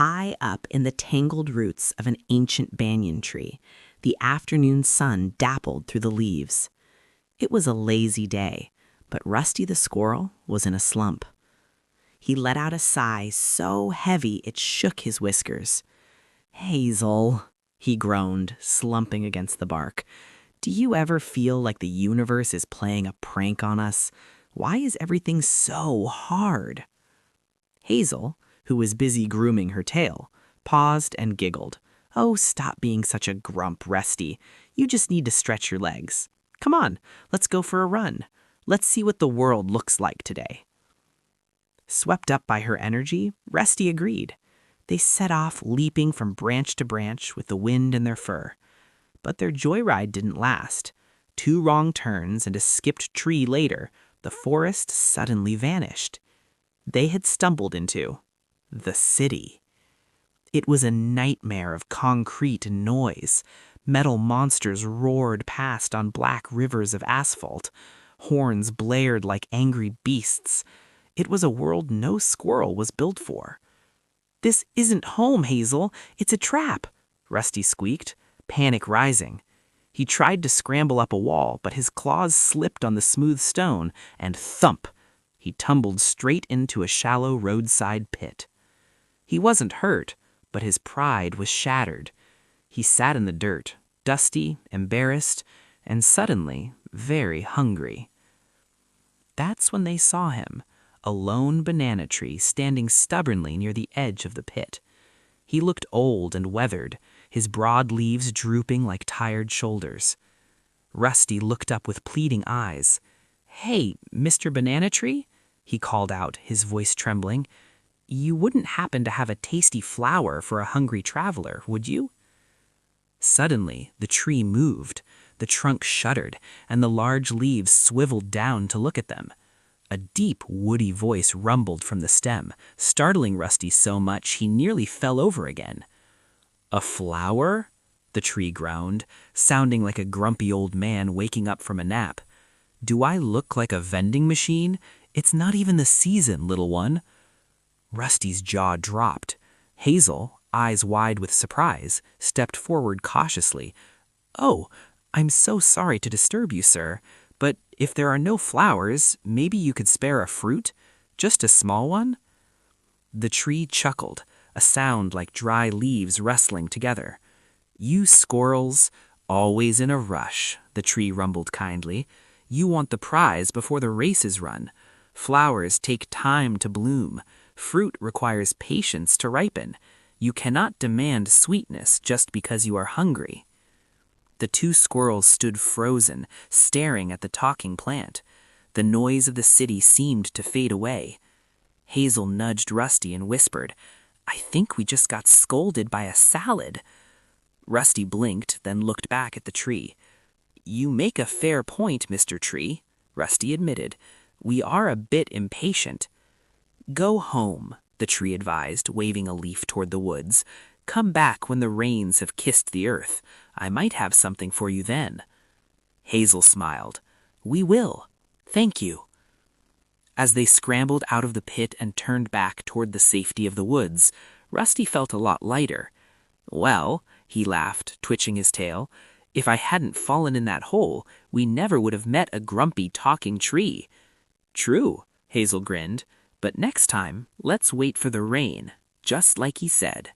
High up in the tangled roots of an ancient banyan tree, the afternoon sun dappled through the leaves. It was a lazy day, but Rusty the squirrel was in a slump. He let out a sigh so heavy it shook his whiskers. "Hazel," he groaned, slumping against the bark. "Do you ever feel like the universe is playing a prank on us? Why is everything so hard?" Hazel, who was busy grooming her tail, paused and giggled. "Oh, stop being such a grump, Rusty. You just need to stretch your legs. Come on, let's go for a run. Let's see what the world looks like today." Swept up by her energy, Rusty agreed. They set off, leaping from branch to branch with the wind in their fur. But their joyride didn't last. 2 wrong turns and a skipped tree later, the forest suddenly vanished. They had stumbled into the city. It was a nightmare of concrete and noise. Metal monsters roared past on black rivers of asphalt. Horns blared like angry beasts. It was a world no squirrel was built for. "This isn't home, Hazel. It's a trap," Rusty squeaked, panic rising. He tried to scramble up a wall, but his claws slipped on the smooth stone, and thump! He tumbled straight into a shallow roadside pit. He wasn't hurt, but his pride was shattered. He sat in the dirt, dusty, embarrassed, and suddenly very hungry. That's when they saw him, a lone banana tree standing stubbornly near the edge of the pit. He looked old and weathered, his broad leaves drooping like tired shoulders. Rusty looked up with pleading eyes. "Hey, Mr. Banana Tree," he called out, his voice trembling. "You wouldn't happen to have a tasty flower for a hungry traveler, would you?" Suddenly, the tree moved. The trunk shuddered, and the large leaves swiveled down to look at them. A deep, woody voice rumbled from the stem, startling Rusty so much he nearly fell over again. "A flower?" the tree groaned, sounding like a grumpy old man waking up from a nap. "Do I look like a vending machine? It's not even the season, little one." Rusty's jaw dropped. Hazel, eyes wide with surprise, stepped forward cautiously. "Oh, I'm so sorry to disturb you, sir, but if there are no flowers, maybe you could spare a fruit? Just a small one?" The tree chuckled, a sound like dry leaves rustling together. "You squirrels, always in a rush," the tree rumbled kindly. "You want the prize before the race is run. Flowers take time to bloom. Fruit requires patience to ripen. You cannot demand sweetness just because you are hungry." The 2 squirrels stood frozen, staring at the talking plant. The noise of the city seemed to fade away. Hazel nudged Rusty and whispered, "I think we just got scolded by a salad." Rusty blinked, then looked back at the tree. "You make a fair point, Mr. Tree," Rusty admitted. "We are a bit impatient." "Go home," the tree advised, waving a leaf toward the woods. "Come back when the rains have kissed the earth. I might have something for you then." Hazel smiled. "We will. Thank you." As they scrambled out of the pit and turned back toward the safety of the woods, Rusty felt a lot lighter. "Well," he laughed, twitching his tail, "if I hadn't fallen in that hole, we never would have met a grumpy talking tree." "True," Hazel grinned, "but next time, let's wait for the rain, just like he said."